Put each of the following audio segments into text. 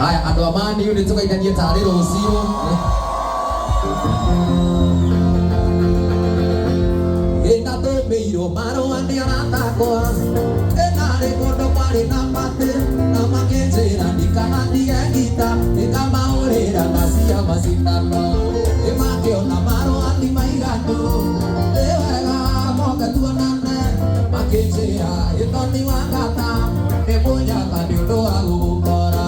Haya andũ amani nĩ tũgeithanie tarĩ rũciũ. Ĩna tũmĩirwo marũa nĩ aratakwa ĩnarĩ mũndũ marĩ na matĩ na makĩnjĩra ndikanandige ngita ĩkamaũrĩra na cia macindano ĩmakĩona marũa ti maiganu nĩ wega moke tuonane makĩnjĩra ĩtoni wa ngata ĩmũnyaga nĩ ũndũ wa gũgũkora.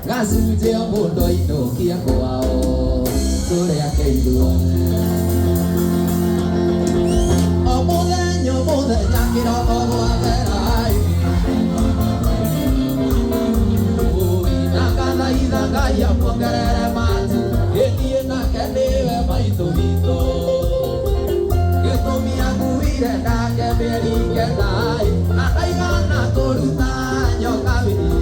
Gazuje omundo inokia kwao tũrĩa kĩirwo o mũthenya kĩroko gwathera na kanitha Ngai amuongerere matu ĩthiĩ nake nĩwe maitũ witũ gĩtũmi akuire ndake mĩeri kenda na ndaigana kũruta nyoka wĩra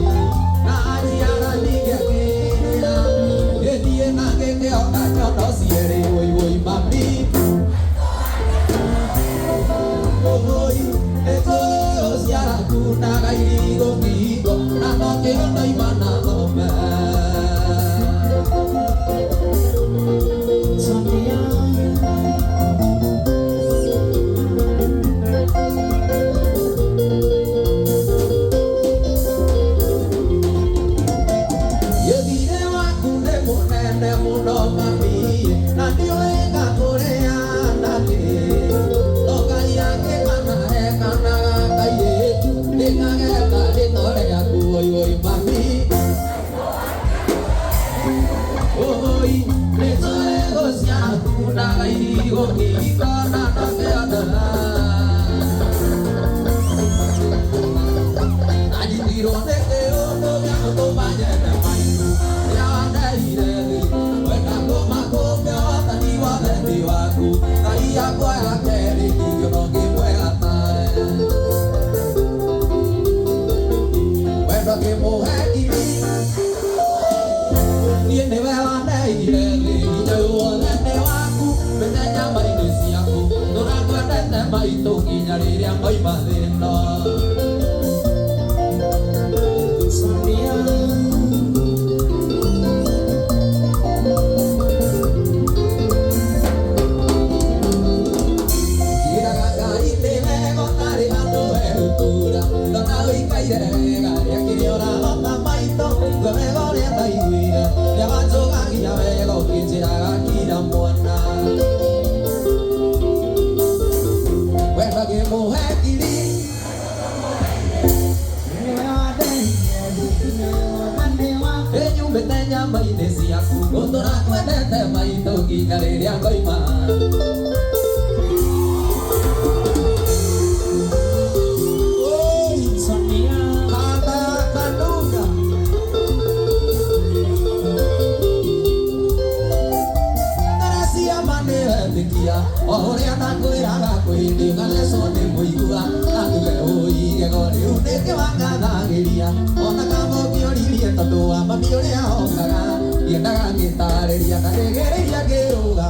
Oria na kwiraga kwindiga leso ni muigua atuge uige gori uneke wangathagiria ona kamo kioririe tondu wa mami uria ongaga yendaga ngitariria karegereria ngiruga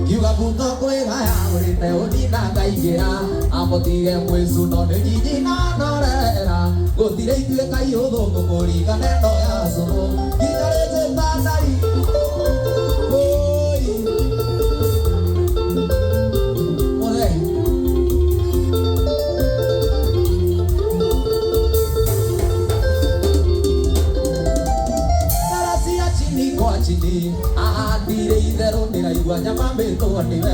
kiuga buto kwigaya urite unina ngaigira amotige mwicu no ni nyinyi na norera gutire ituika iuthungu kurigana ndo ya curu nginyarite tandai Ahandire itherũ ndĩraigua nyama mbĩtwo nĩwe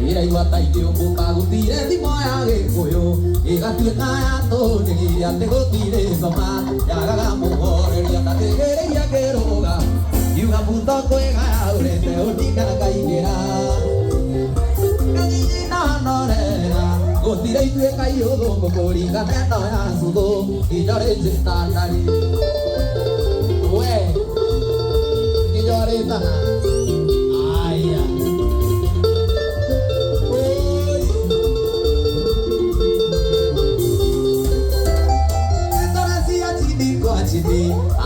ĩraigua ta ingĩũmbũka gũtire thimo ya gĩkũyũ ĩgatuĩka ya tũnĩgire atĩ gũtirĩ ngoma yagaga mũhoreria ndatĩgĩrĩria ngĩrũga ngiuga mbuto kwĩgaya ũrĩte ũndinga ngaigĩra nyinyi na norera gũtire ituĩka iũthũngũ kũringana ĩno ya cũthũ inyorĩte tandari we inyorĩtana aya chini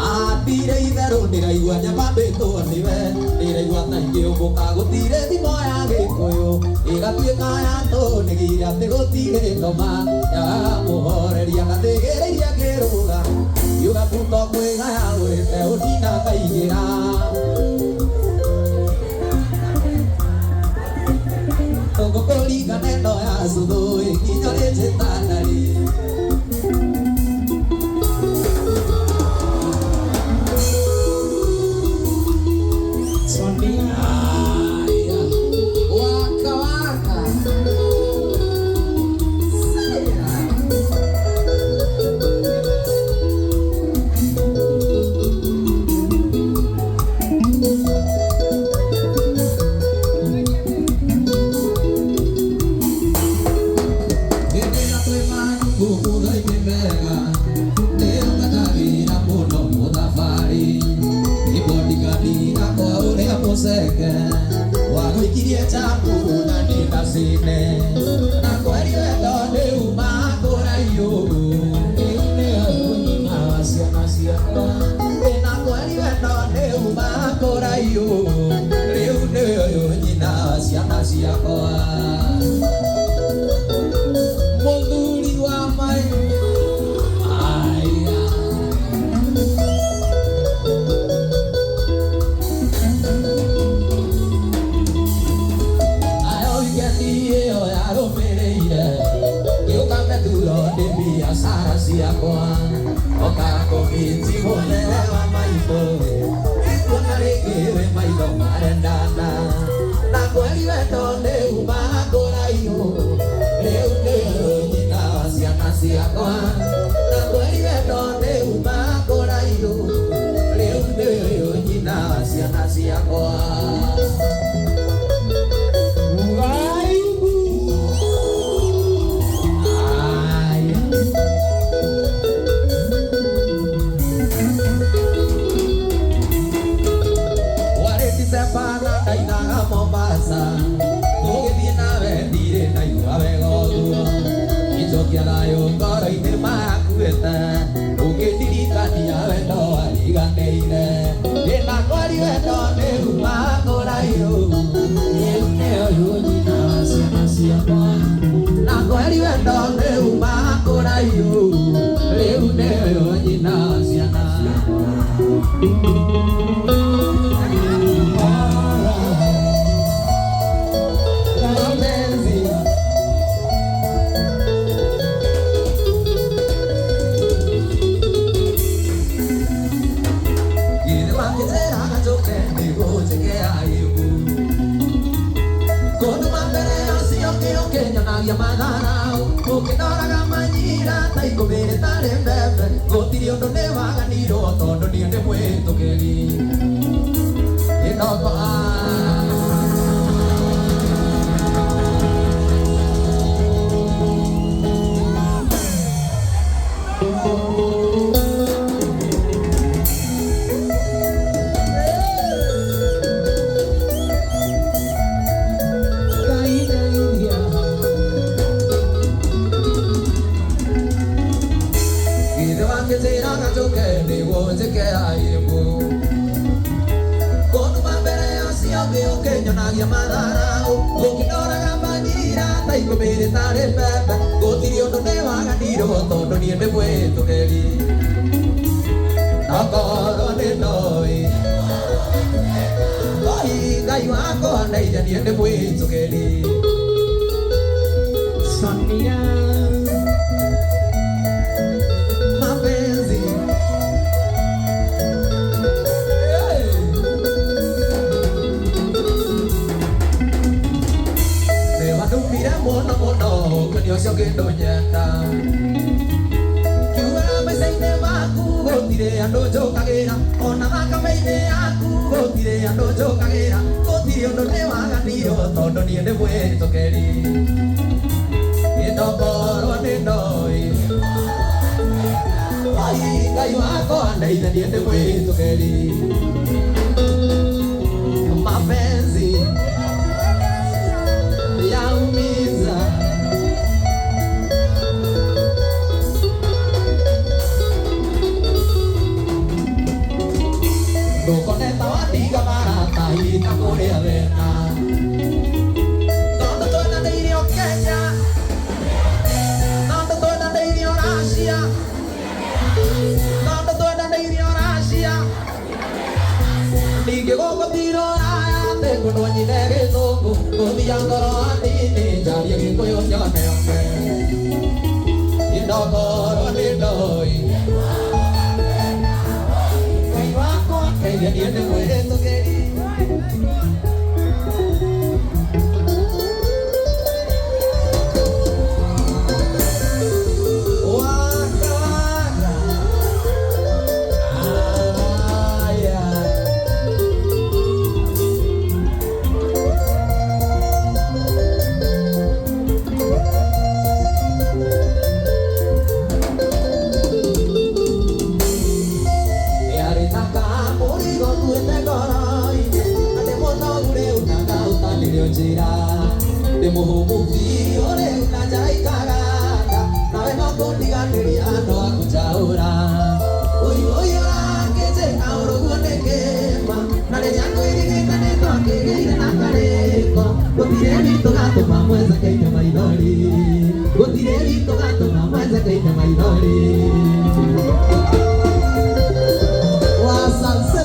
ahandire itherũ ndĩraigua nyama mbĩtwo nĩwe ndĩraigua ta ingĩũmbũka gũtirĩ thimo ya gĩkũyũ ĩgatuĩka ya tũnĩgire atĩ gũtirĩ ngoma yagaga mũhoreria ngathĩgĩrĩria ngĩrũga ngiuga mbuto kwĩgaya ũrĩte ũndina ngaigĩra tũngũkũringana ĩno ya cũthũ ĩkinyorĩte tandari Ai kumere tare pepe Gotiri ondo ne waganiro Tondo ni ende mweto keri Nakoro ne noi Ai gai wako anaija ni ende mweto keri Sonia Mapenzi Mono mono kanyo sio kendo nyenda Kiura meseine maku gotire ando jokagera Ona makameine aku gotire ando jokagera Gotire ondo ne waganiro tondo ni ende mweto keri Indokoro ane noi Ai gai wako andaida ni ende mweto keri Mapenzi yaumiza Ndokoneta watiga marata ita kuria thina Nondo twenanĩirio Kenya Nondo twenanĩirio Russia Nondo twenanĩirio Russia Ningĩ gũkũ ti Rũraya Tekũndũ nyine gĩthũngũ Gũthia ngoro anini Njaria gĩkũyũ nyone yone Indokoro nĩ ndoi Ngai wakwa Ngeithia niĩ nĩ mwĩhĩtũkĩri Muhumuvi ore unajaikara nawe makundiganiria ndo akuchaura oyo akeze aurogonekema nale yangu irigitane twakigeire na kareko gutire rito gatuma mweza keite maithori gutire rito gatuma mweza keite maithori wasanse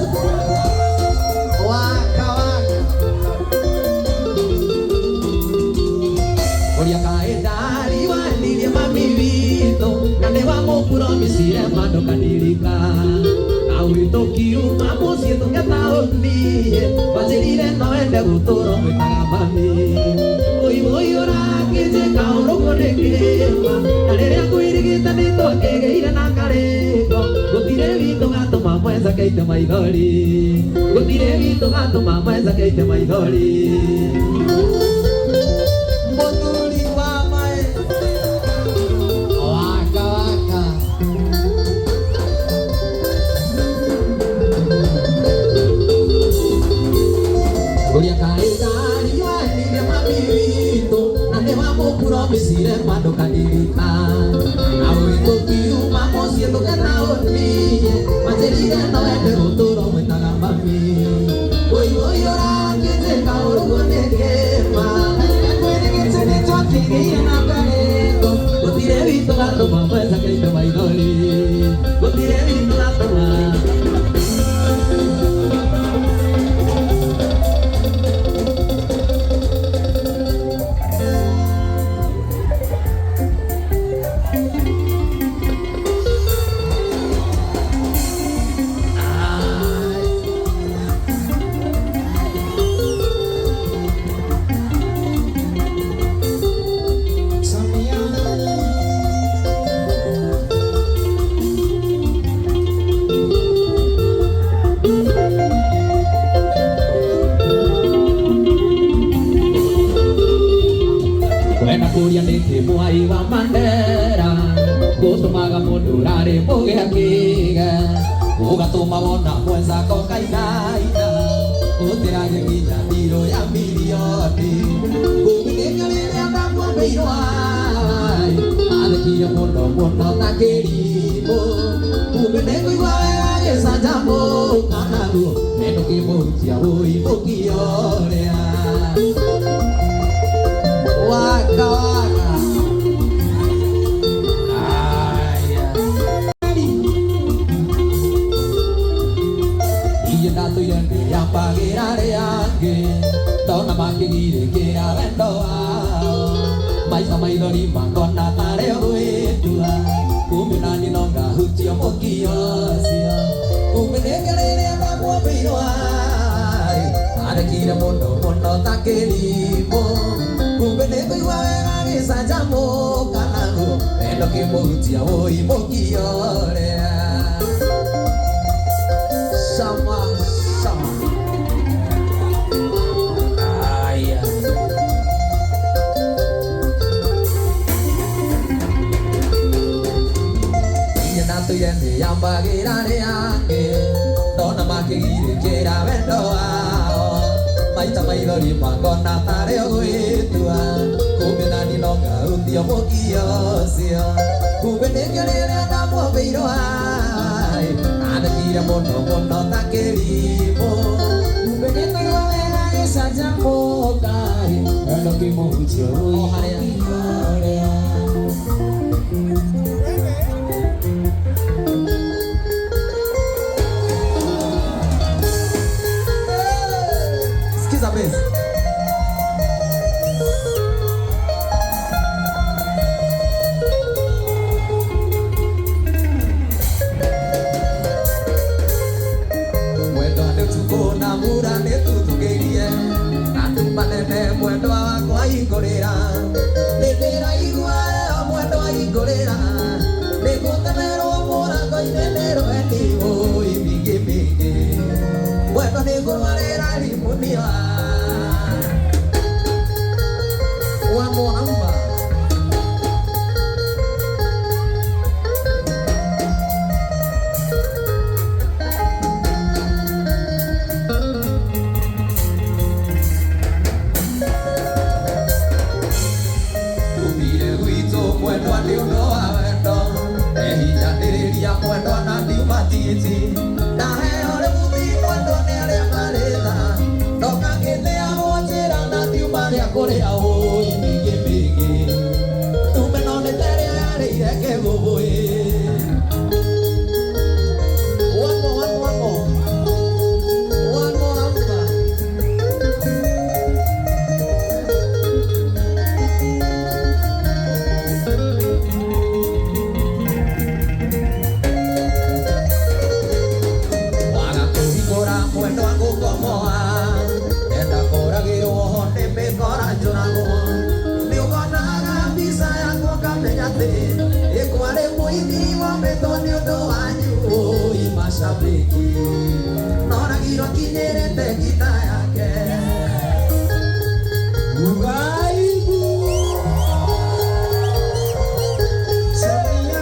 Promisire mando kanilika Aurito kiuma musie tungeta onie Wazirire noende guturo mwitaga mami Oi orakije kauro konekema Nariria kuirigita nito akegeire na kareko Gutire wito gatuma mweza keite maithori Gutire wito gatuma mweza keite maithori Moturi wa mae Promisire mando kanilika Aurito kiuma musie tungeta onie Wazirire noende guturo mwitaga mami Oi orakije kauro konekema Kwirigite nito akegeire na kareko Gutire wito gatuma mweza keite maithori Gutire wito gatuma Kuria niki mwai wa Mandera Gutumaga mundu rari mugia kiga Ugatuma wona mwenzako kainaina Utirage nginya ndiro ya milioni Kumigenga riria ndamwambeirwo ai Athekire muno ta kirimo Kumbe nĩngũigua wega gĩcanjamũka naguo Nendo kĩmũhutia ũimũkia ũrĩa waka waka. Aya. Iye na tu yende ya pagira re ange. Tona makigire kira vendo ao. Mai sa mai dori makona tare oetua. Kumina ni nonga hutio mokiosia. Kumenegere anda muabiroai. Ada kira mondo mondo takelimo. Kumeneko iwaga gisajamo kanago. Endo ke mohutia oi mokiore. Sama sama. Aya. Natu yende yamba girare ange Dona makigire kera vendo ao Maita maidori magona tare oetua Kumena ni nonga utio mokiosio Kumene kerere andamo beiro ai Ada kira mono mono takelimo Kumene kaiwa wega esa jambo kai Elo kimo uchio ui harea Sabes? Mwendo ane tuko na mura ne tutugerie Natu panene mwendo wako aingorera Nendera igua mwendo aingorera Nekutemero mura koinenero enigo ibige bige Mwendo nikumarera limunia One more number. Tubire guito mwendo andiuno awendo Ehinyaniria mwendo anandi matiti Na heore muthi mwendo ni aria marita Noka ngine awojera nandi umaria kore aoi Mashabiki Nora giro kinyerete kita yake Ugaibu Sabia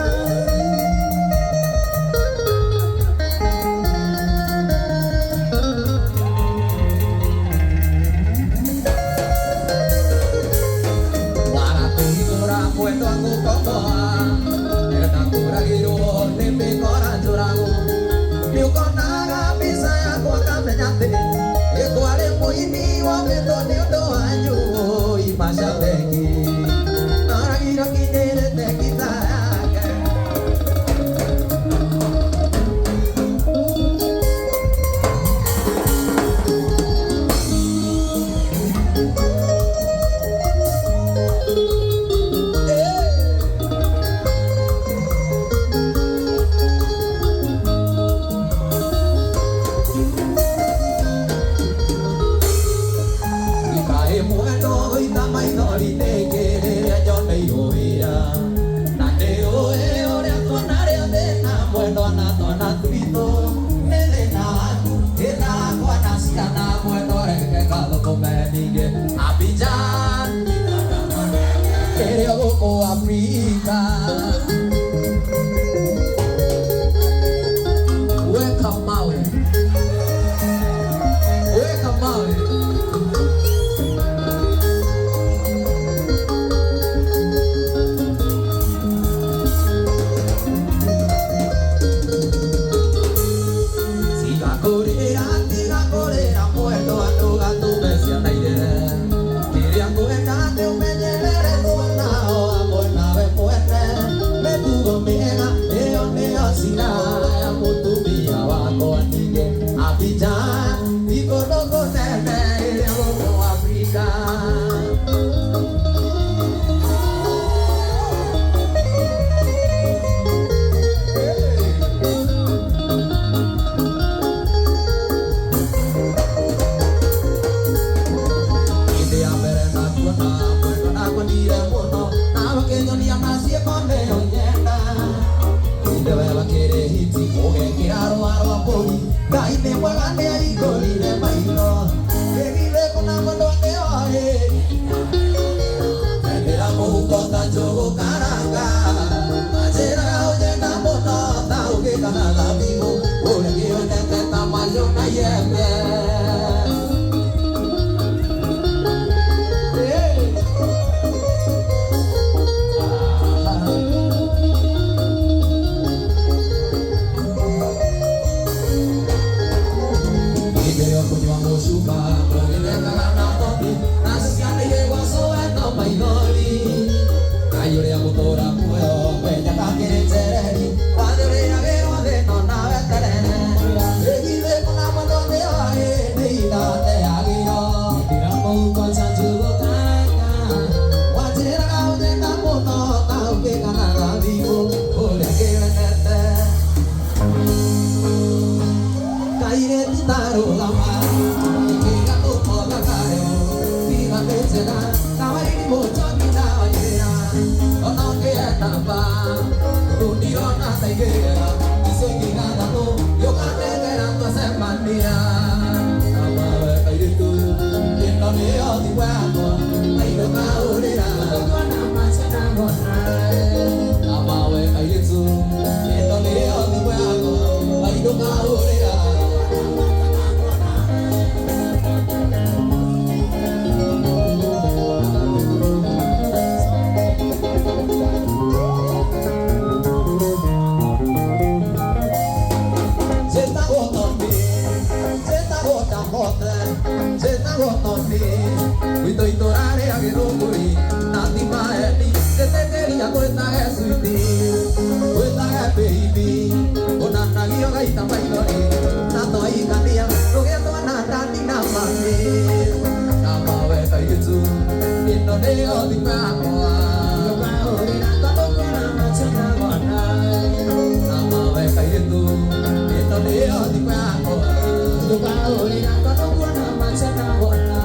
Warato hidora mwendo angu kokoa Eta kura giro neme kora jurago Niukonaga bisa ya kwa kamenyate Ekwale muini wa mendo ni udo anju Imashabeki Naragira kinyerete kita yake Abidjan, Kerio Africa. Welcome Maui. Welcome Maui. Siga corera, muerto a tu gato me sienta idea. Quería coger Ota jogo karanga Ajera oye na mono Ta uke kana la vivo Ule ki one te tamayo na yeme Ibeo kunywango shuka Progine kagana topi Nasiane ye waso eto mainoli Ayure amutora kueo Peña kakire chereri Wadure agero de nona veterene Egide kuna mandone ae Neina te agiro Irambo uko chanchugo kaka Wajira gaude na mono Tauke kanara vivo Ule kiwenete Kaire titaro lama Ikega tupo kakareo Viva betena Kawaii mocho kinawa yera Ono que etapa Undio na taigera Isegi nada to Yo kate gerando semania Amawe kairitu Yendo neo di wako Aido kaurira Kona machena gonae Amawe kairitu Yendo neo di wako Aido kaurira Kuito itorare agiruguri Nati maeni Teteteria kueta gesuiti Kueta gepehipi Onanagio gaita mailori Nato aikania Nugeto anandani namami Namawe kaitu Indoneo di pakoa Yoga orina Kadokona machena wana Namawe kaitu Indoneo di pakoa Yoga orina Kadokona machena wana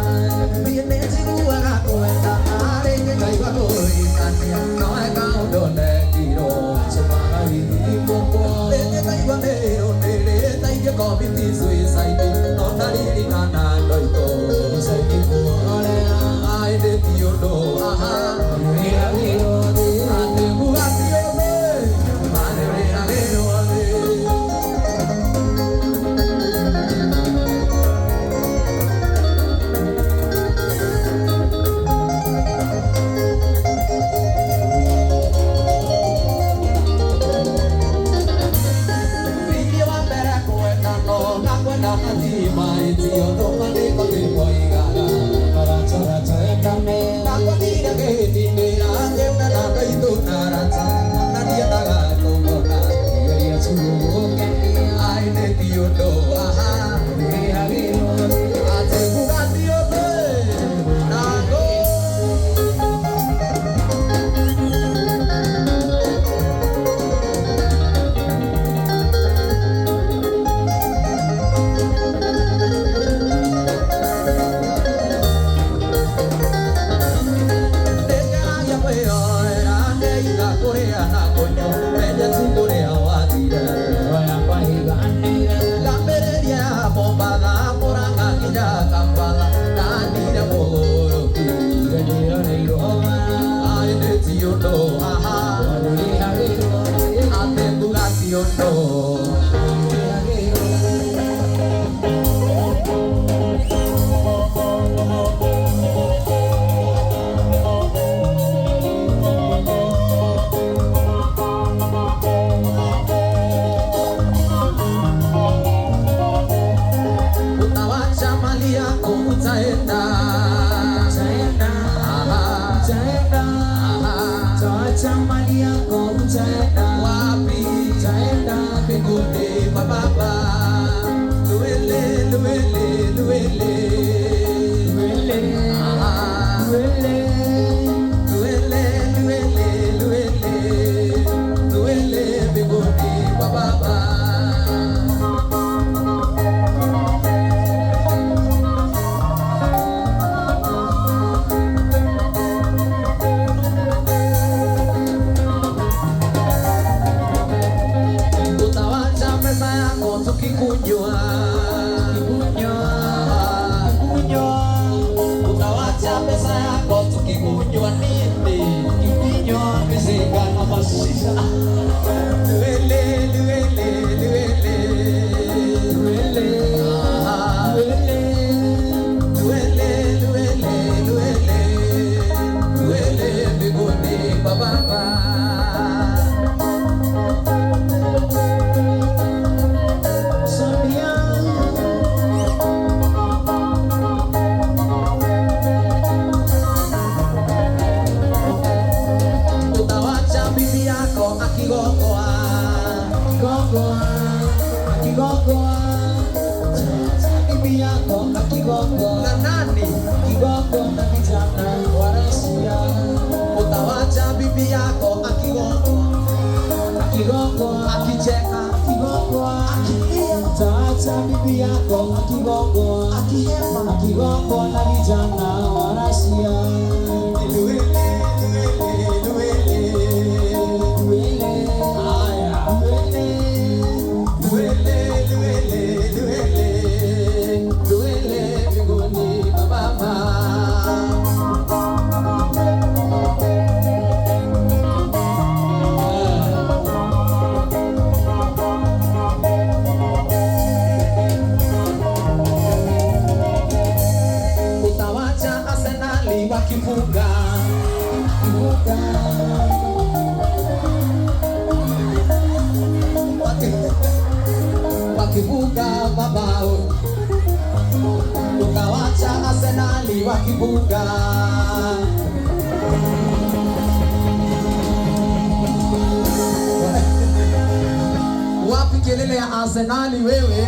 Wapi kelele ya Arsenali wewe?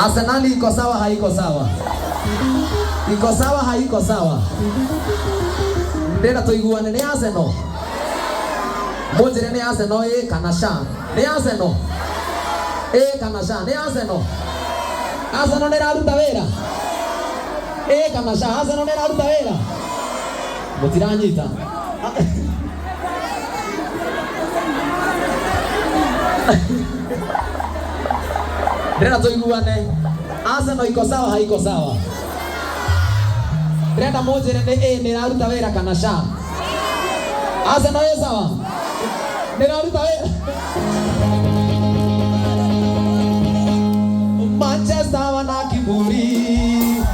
Arsenali iko sawa haiko sawa? Iko sawa haiko sawa? Ndenda tuiguane ni Arsenal. Mojere ni Arsenal kana sha. Ni Arsenal. Kana sha ni Arsenal. Arsenal ni raruta wera. Kana sha Arsenal ni raruta wera. Mutiranyita. Ndenda tuiguane. Arsenal iko sawa haiko sawa? Ndenda mojere ni raruta wera kana sha. Arsenal ni sawa? Ni raruta wera. Manchester wana kiburi.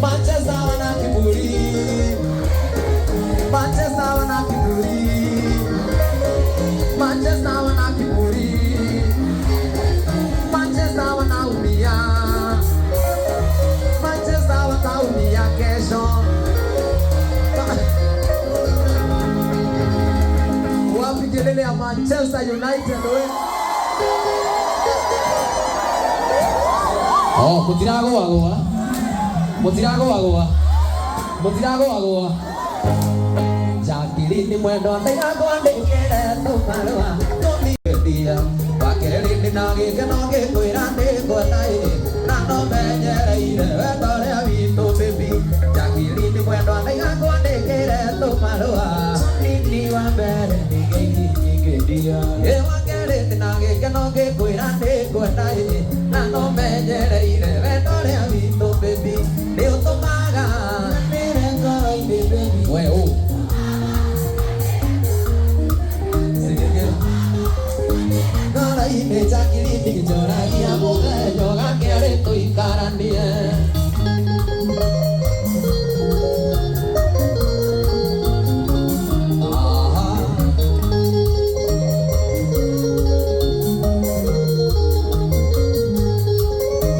Manchester wana kiburi. Manchester wana kiburi. Manchester wana kiburi. Manchester wanaumia. Manchester wataumia kesho. Wapi kelele ya Manchester United we? Oh, mutirago agwa. Mutirago agwa. Mutirago agwa. Jakiri ni mwendo ndago ndekere tumarwa. Tomidia. Wakeri ni nage kanoge koirande kodai. Nano menyereire wetore abito baby. Jakiri ni mwendo ndago ndekere tumarwa. Nini wa mbere nigedia. Wakeri ni nage kanoge koirande kodai. Nano menyereire wetore abito baby. Leo tomaga. Weo. Ine jakiri ni jora ya moga yoga kere to ikaranie.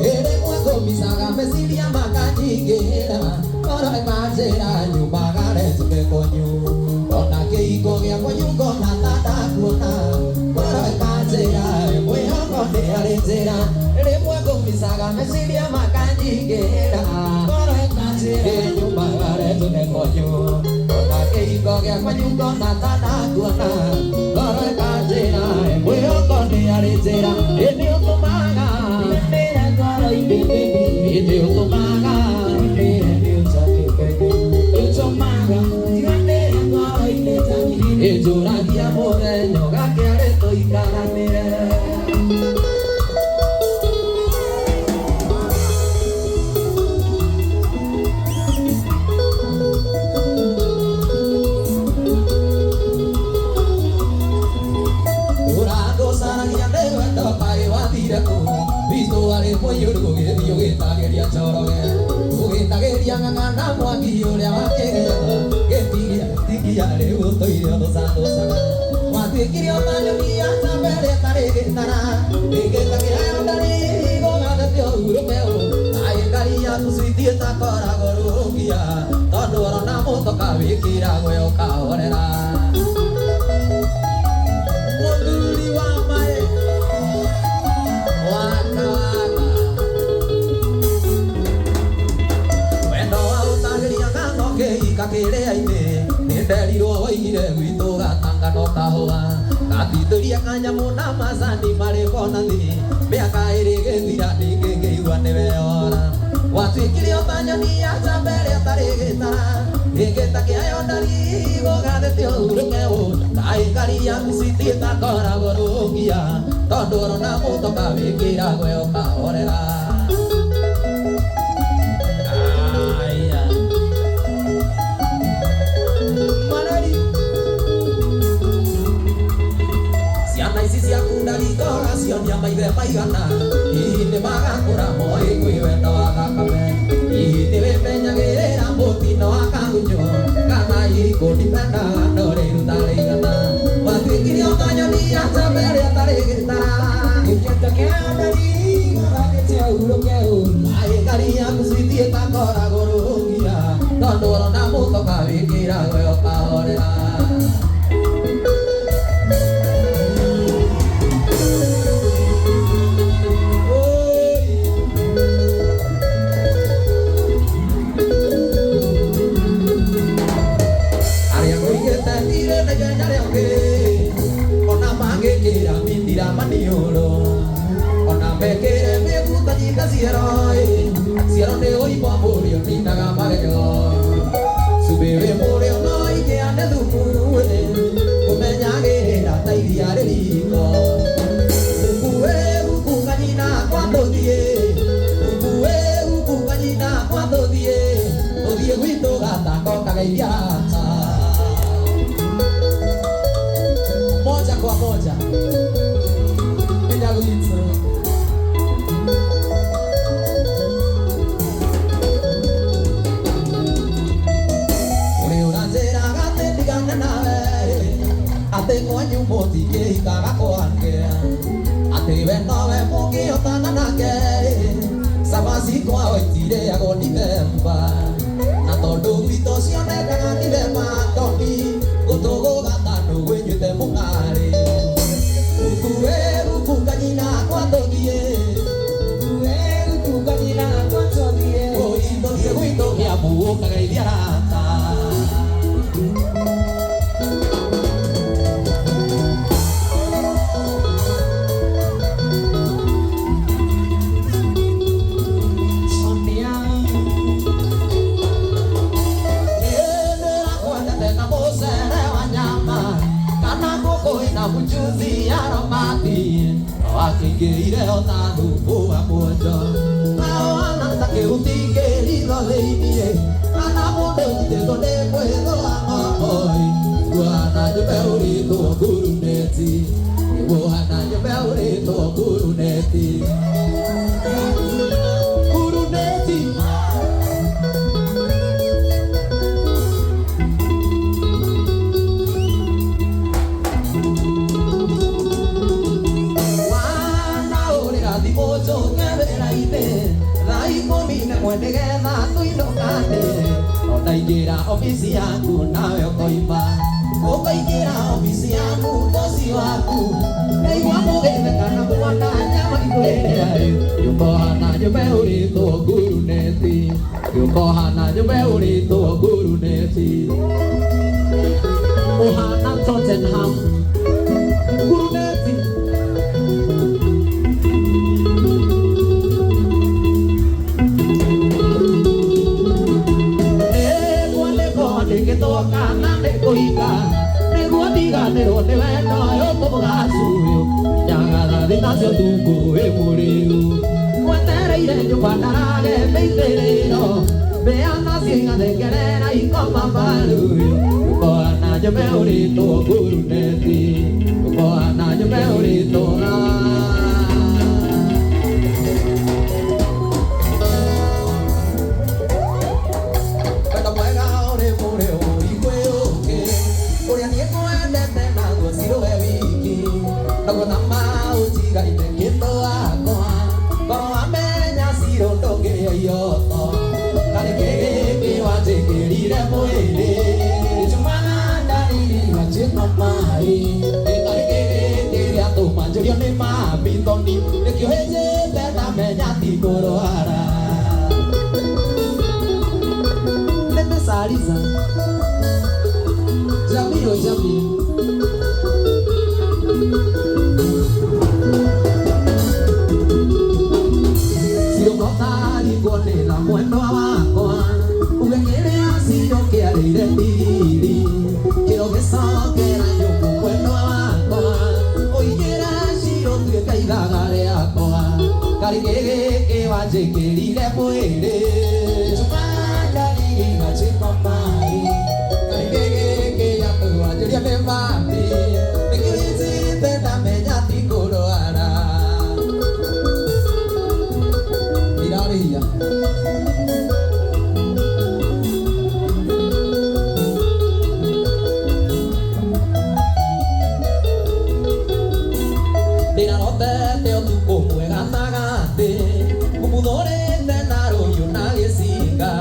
Ere mwago misaga mesilia makajigera. Ora majera nyumba gare tuke konyu. Ona keiko ya konyu kona tata kuna. Ora majera mwehonde arezera. Ere mwago misaga mesilia makajigera. Ora majera nyumba gare tuke konyu. Ona keiko ya konyu kona tata kuna. Ora majera mwehonde arezera. Ene otomaga. Ene ngoro ibebi. Ene otomaga. Ejoragia morenyo gakere to ikaranire. yale utoire odosaga Watikiri otanyonia chambere taregitara Igetagira ndari gogatete urumeo Aingari ya tusitie takora gorugia Tondu orona mutoka wikira gwe ukahorera Muthuri wa mae waka waka Wendo wa utagiria ngano keika kiria-ini Ninderirwo waigire gwitu gatanga no kahua Gatithuria kanyamu na macani marĩ bonathi Mĩaka ĩrĩ gĩthira ningĩ ngĩigua nĩwe ora Watuĩkire otanyoni ya njamba ĩrĩa tarĩ gĩtara Gĩgĩta kĩayo ndari gũgathĩte ũhurũke Kaĩngari yaku citie takoragwo rũngia Tondũ orona mũtoka wĩkĩra gwe ũkahorera Cionia maithe maigana Ihinde magakũra moĩ kwĩ wendo wa thakame Ihinde wĩmenyagĩrĩra mũtino wa kagunyũ Kana ikũndipenda ndore iruta rĩigana Watuĩkire otanyoni ya njamba ĩrĩa tarĩ gĩtara Gĩkĩte kĩa ndari gũgathĩte ũhurũke Aĩngari yaku citie takoragwo rũngia Tondũ orona mũtoka wĩkĩra gwe ũkahorera Mekere meguta jika sieroi Sierone oipo murio ninaga mageyo Subere murio noi ke ane dhumune Kumenyagera tairia reriko Ukue ukunganyina kwa todie Ukue ukunganyina kwa todie Todie gwito gata koka gaibiata Moja kwa moja Menyagwito Ate kwanyu moti ke ikaga kwange Ate wendo we mungi otana nake Sabasi kwa oitire agoni bemba Na tondu gwito cionekaga nire matoni Gutugu gatano gwenyuite mung'ari Ukue ukunganyina kwa tothie Ukue ukunganyina kwa tothie Oitothie gwito gia muũkaga ithiarata Mujuzi aromati Wakingĩire ona thubu wa muojo Nao anatake utingĩriro thĩinĩ Kana mũndũ itĩtwo nĩ kwĩthũa ng'ong'oi Guohana nyũmbe ũrĩtwo nguruneti Guohana nyũmbe ũrĩtwo nguruneti Nguruneti Mwendegetha tuinũkane Onaingĩra ofisi yaku nawe ũkoima Ũkaingĩra ofisi ya mũtoci waku Naigua mũgĩthekana muona nyama igũrĩrĩa Ũkohana nyũmbe ũrĩtwo nguruneti Ũkohana nyũmbe ũrĩtwo nguruneti Ũhana Tottenham nguruneti Kuiga niguo ndiganĩrwo nĩ wendo ũyũ mũgacu ũyũ Nyagatha thinacio thungu wĩ mũrĩu Mwetereire nyũmba ndarage mĩithĩrĩro Mbĩa nacio igathengerera ikoma mbaru Ũkohana nyũmbe ũrĩtwo nguruneti Ũkohana nyũmbe ũrĩtwo Wendo mwega ũrĩ mũrĩu Mombasa. Jamii jamii. Sio kotari kuonela mwendo wakwa ugengelea sio kiarire ndiri kirogecokera nyũmũ mwendo wakwa ũigĩra ciro tuĩka ithaga rĩakwa karĩ gĩkĩ wanjĩkĩrire mwĩrĩ tumandarigi gaciko mai karĩ gĩkĩ gĩatũwanjĩria nĩ mami nĩkĩrĩnjĩte ndamenya ti kũrwara irarĩhia ndĩrarotete ũtukũ mwega tagathĩ ngumuthũrĩte na rũhiũ na gĩcinga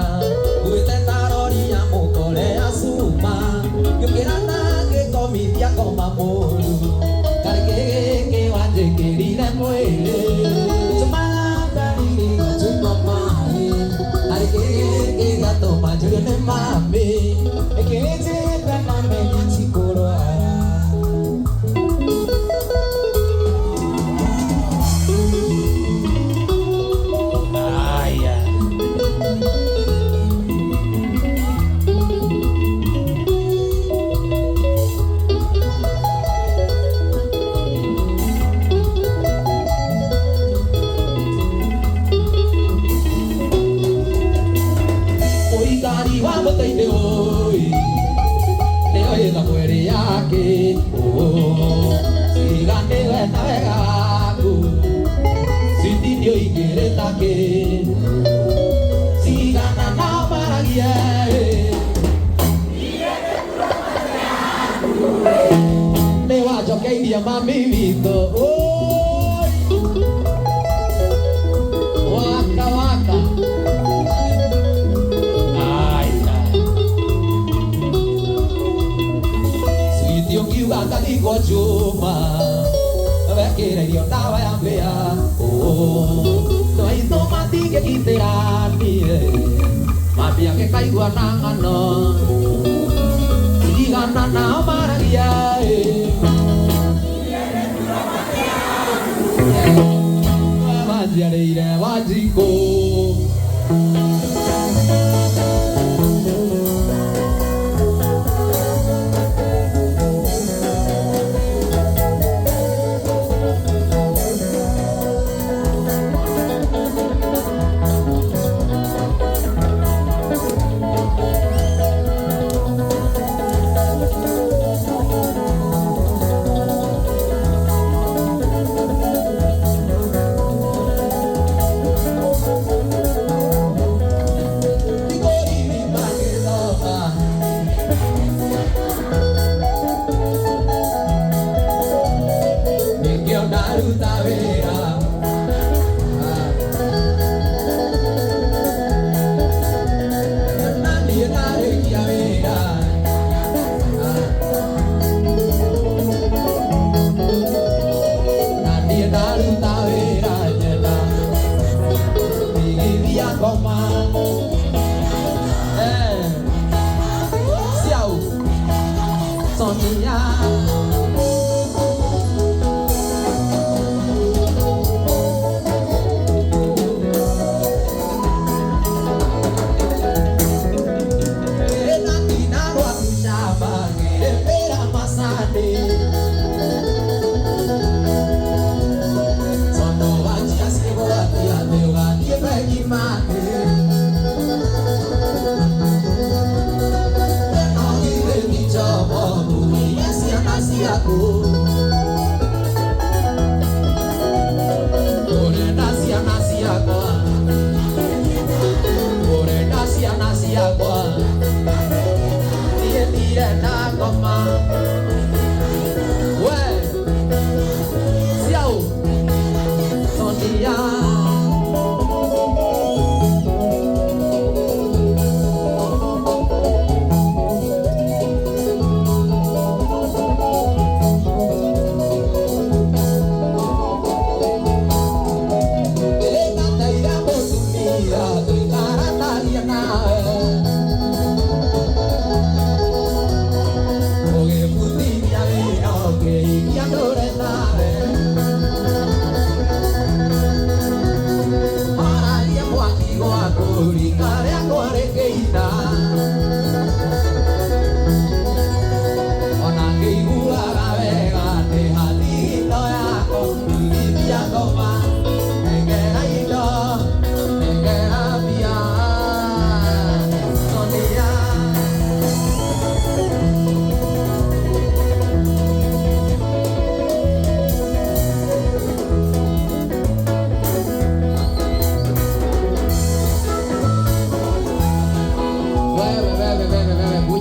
ngũĩte ta rori ya mũkore ya cuma ngĩũkĩra na gĩkomithia ngoma mũru karĩ gĩkĩ wanjĩkĩrire mwĩrĩ tumandarigi gaciko mai karĩ gĩkĩ gatũma njũrio nĩ mami ĩkĩnjĩte ndamenya ti kũrwara. Ũikari wa mũtĩ-inĩ ũyũ nĩyo ĩna mwĩrĩ yake ciganĩwe na wega waku citinio igĩrĩ take cigana na maragia nĩ wanjokeirie mami witũ waka waka ũkiuga ngathikwo njũma wekereirio ndawa ya mbĩa twaitũ matingĩgitĩra niĩ mambia gĩkaigua na ng'ano cigana nao maragia wanjiarĩire Wanjikũ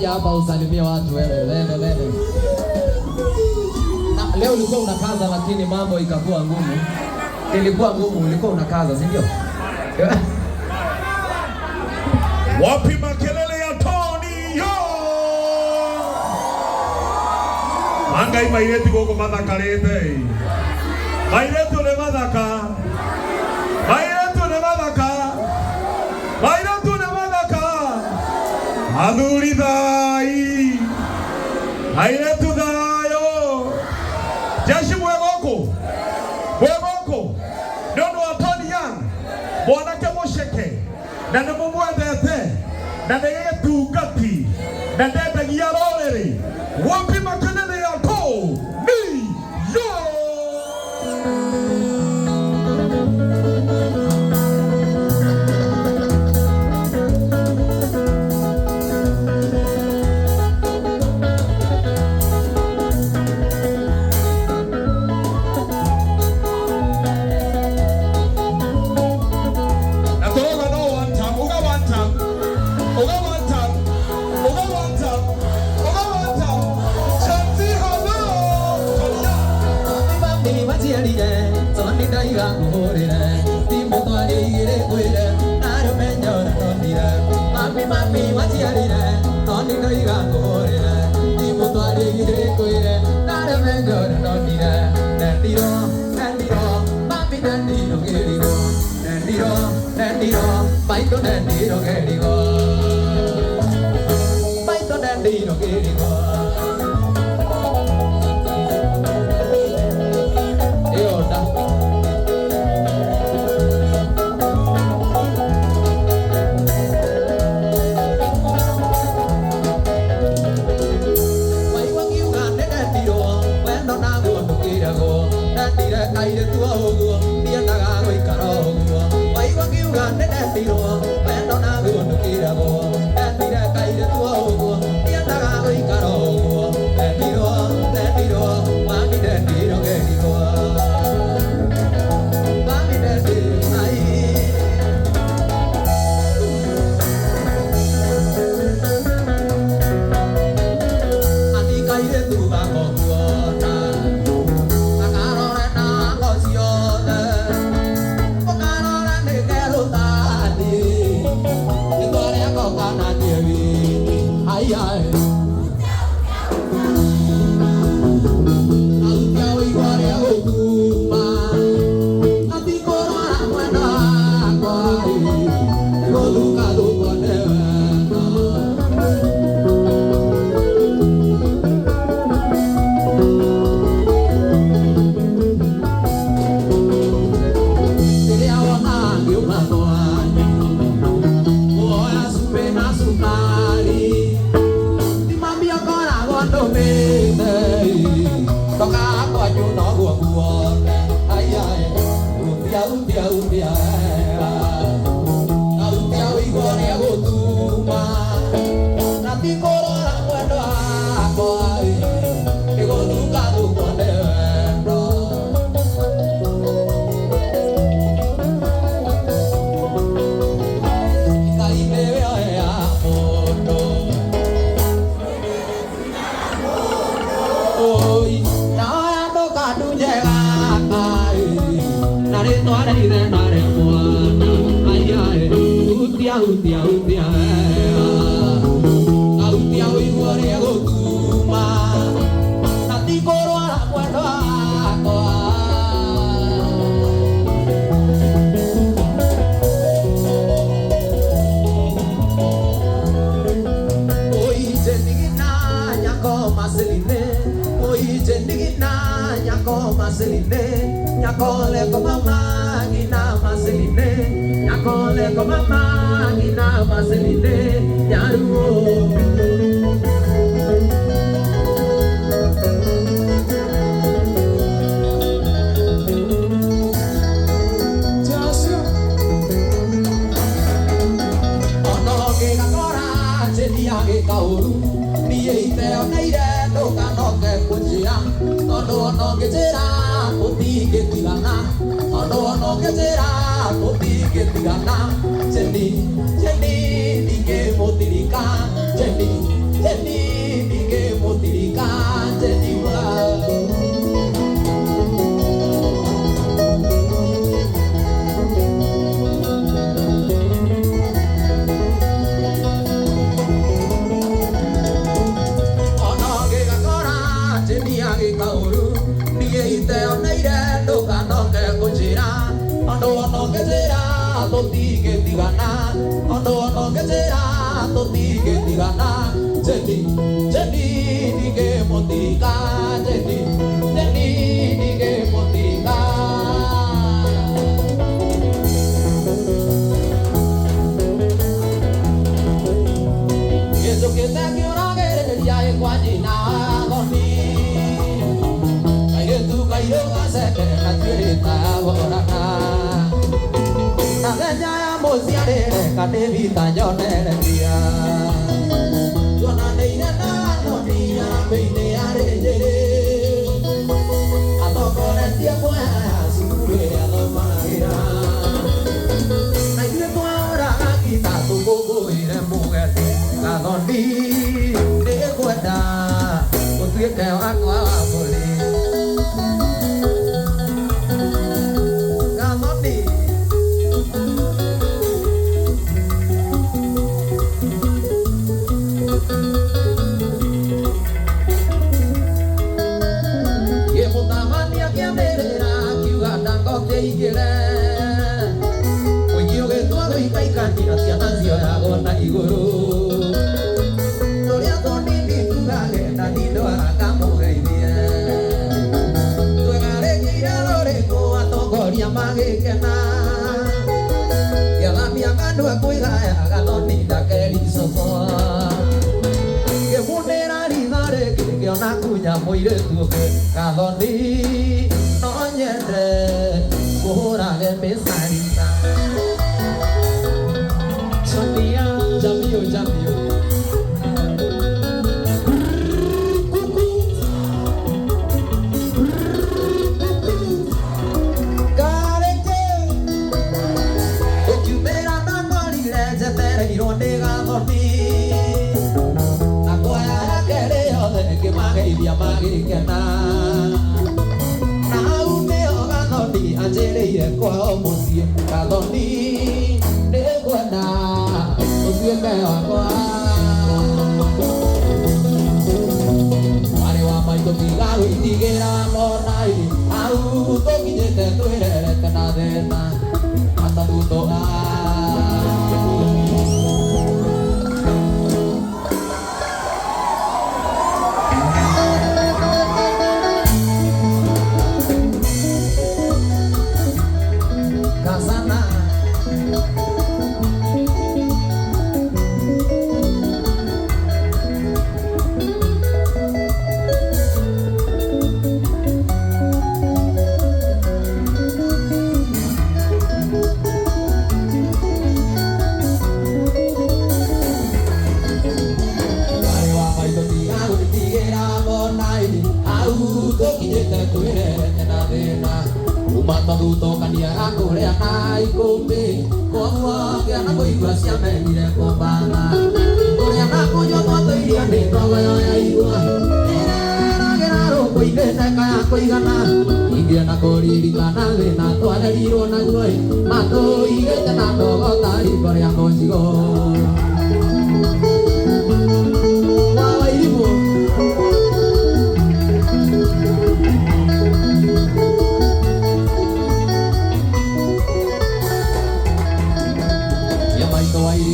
kuja hapa usalimie watu wewe. Leo ulikuwa unakaza lakini mambo ikakuwa ngumu. Ilikuwa ngumu, ulikuwa unakaza, si ndio? Wapi makelele ya Tony yo? Mangai maireti gogo mathakarete. Mairetu ne mathaka. Mairetu ne mathaka. Mairetu ne mathaka. Athuri thai. Mairetu thayo. Jeshi mwegoko. Mwegoko. Ndono wa Tony Young. Mwanake musheke. Na nemumwendete. Na nege tugati. Na ndendagia rorere. Wapi makelele ya Tony yo? totige tigana ono gejera totige tigana jeni dige motika jeni dige motika yeso que te quiero ver ya en guajina doni ay tu cayo hace la tirita borana na ya mosiare kadevita jonere dia jona neira na doni ya beine are jere atokore dia boya sukure alo maira na ile to ora kita tu gogo ire muger kadoni de goda untuk ke akwa boli kadoni iguru toria toni ditugage na dindora kamugeithie twegare gira roreko atongoria magikena yalamia kandu akuigaya gathoni ndakerisoko gemunera rithare kiona kunya muiretuke gathoni no nyende kuhurage mesarisa Jamio Kareke Okubera nangori reje tere ironde gathoni Akoya yakere yothe kimageithia magikena Na ume o gathoni anjereire kwao muciĩ gathoni nĩngwenda utuĩke wakwa warĩ wa maitũ tiga gwĩtigĩra monai au tũkinyĩte twĩrerete na thĩna atatutũga matutũkania akũrĩa na ikũmbĩ koguo kĩana kũigua ciamenyire kũmbana kũrĩa na kũnyuo tũirio nĩ ndogoyo ya igua ĩreragĩra rũkũ-inĩ teka ya kũigana ingĩenda kũririkana thĩna twarerirwo naguo matũigĩte na ndogo ta riko rĩa mũcigo wawairimu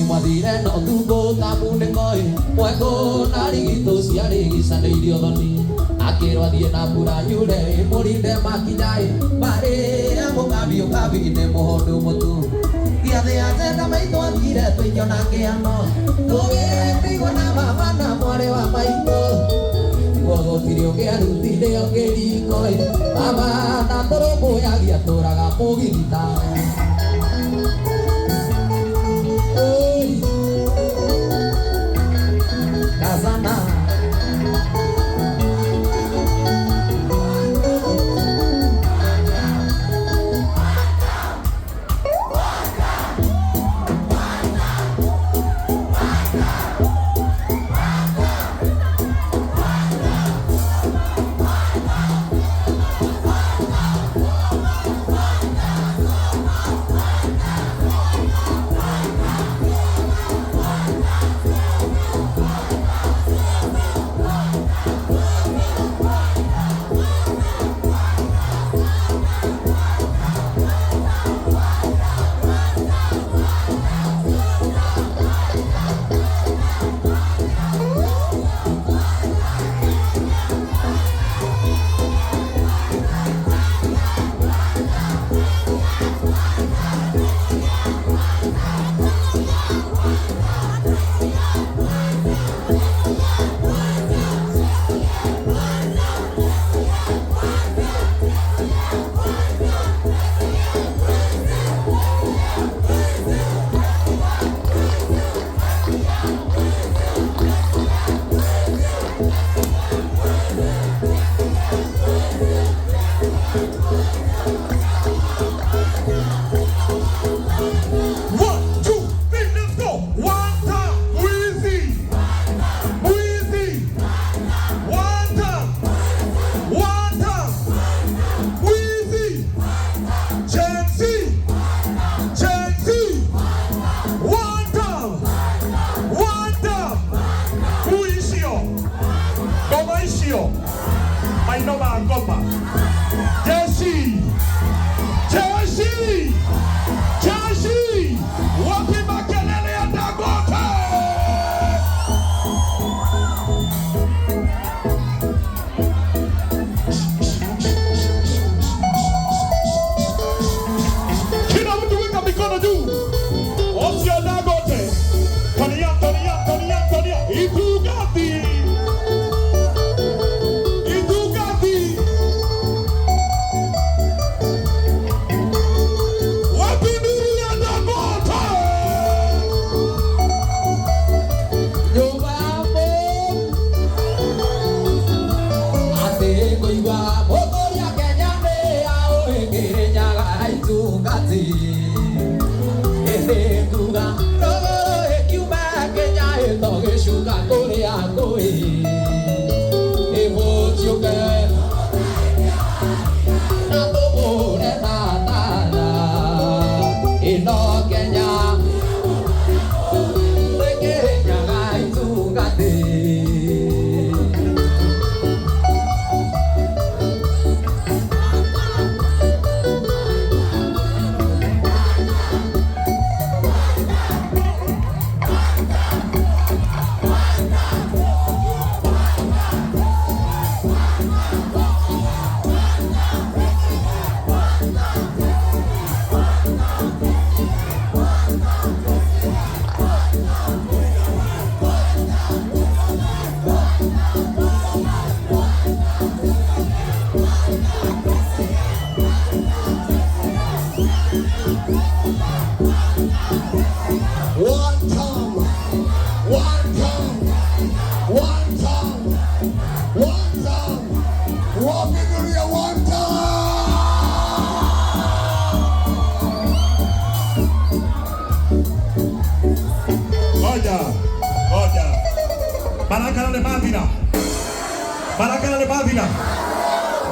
Mathire no tubo tamune koi mweko narigito ciarigicanĩirio thoni akĩrwo athiĩ na mbura nyure mũrinde makinyai marĩ mũgambi ũkambi-inĩ mũhũndũ mũtu gĩathĩ ajenda maitũ athire tũirio na kĩano tũgĩtigwo na mama na mwarĩ wa maitũ guo gũtirĩ ũngĩarutire ũngĩringoi mama na tũrũmbũyagia tũraga mũgiritawe Kazana macio maino ma ngoma Jesse wapi makelele ya Dangote kila mtu weka mikono juu osio Dangote Tonia Itugati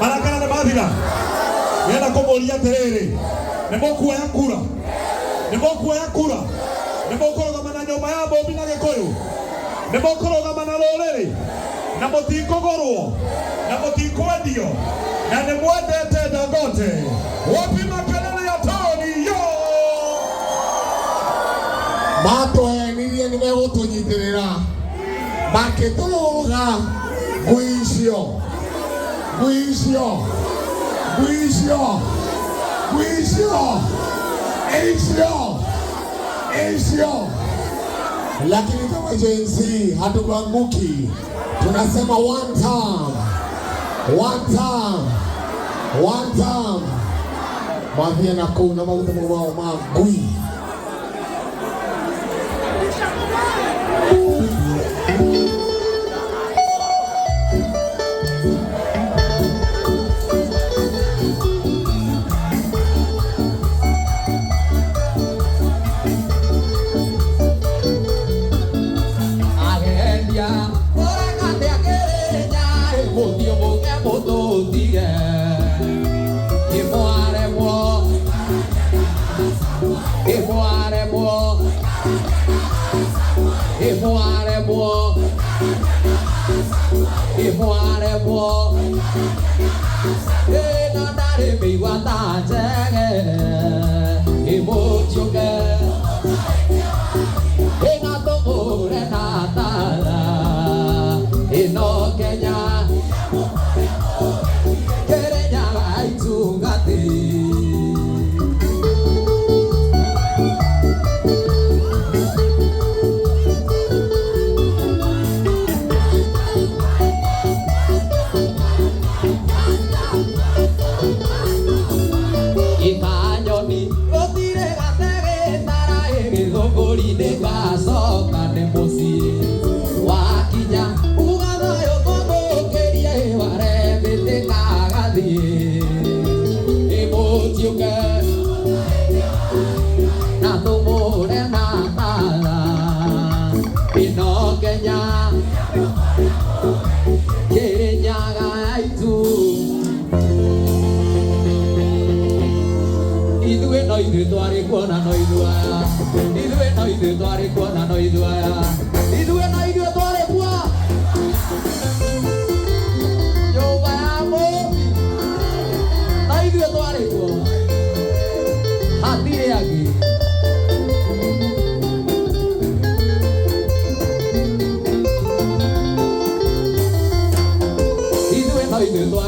Barakana le Madina. Yena komolia terere. Nemoku ya kura. Nemokoro kama na nyoma ya bobi na gekoyo. Nemokoro kama na lolele. Na moti kogoro. Na moti kwedio. Na nemwende te Dangote. Wapi makelele ya Tony yo. Mato niye nimegutunyiterera. Maketologa. Guisio. Lakini kama Gen Z hatubanguki. Tunasema one time. Mafia na kuna maguta mwao magui.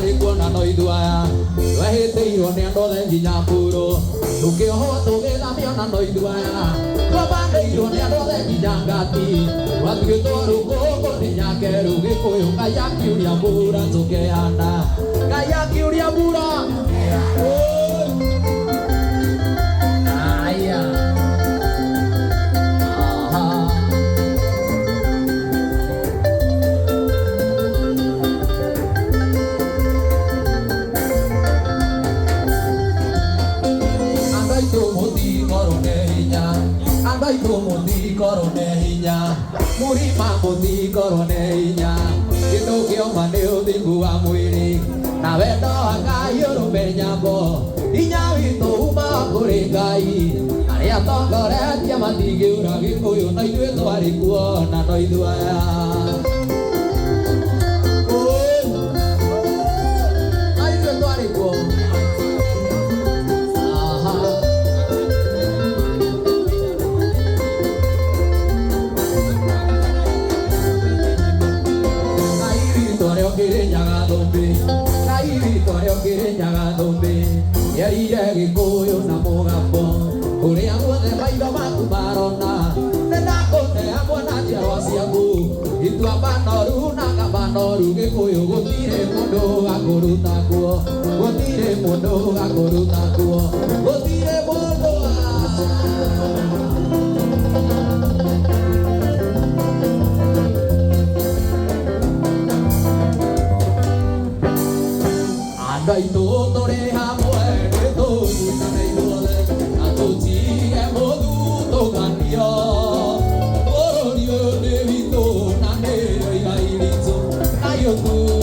twari kuona no ithuaya twahĩtĩirwo nĩ andũ othe nginya mburo tũkĩohwo tũgĩthamio na no ithuaya twabanĩirwo nĩ andũ othe nginya ngati twatuĩtwo rũkũngũ nĩ nyakeru Gĩkũyũ Ngai akiuria mbura tũkĩhanda Ngai akiuria mbura Andaitu muthi korone hinya Murima muthi korone hinya Kindu kioma ni uthingu wa mwiri Na wendo wa Ngai urumenyagwo Hinya witu uma kuri Ngai Aria tongoretie matingiura Gĩkũyũ na ithuĩ twari kuo na no ithuaya Na ithuĩ twari kuo Kirinyaga thũmbĩ yerire Gĩkũyũ na mũgambo ũrĩa guothe maitho maku marona nĩndakũne hamwe na njiarwa ciaku itua banoru na kabanoru Gĩkũyũ gũtirĩ mũndũ gakũruta kuo gũtirĩ mũndũ gakũruta kuo gũtirĩ mũndũ Andaitu tũrĩ hamwe nĩtũnyitane ithuothe na tũtige mũthutũkanio bũrũri ũyũ nĩ witũ na nĩrĩo igai ritũ na ithuĩ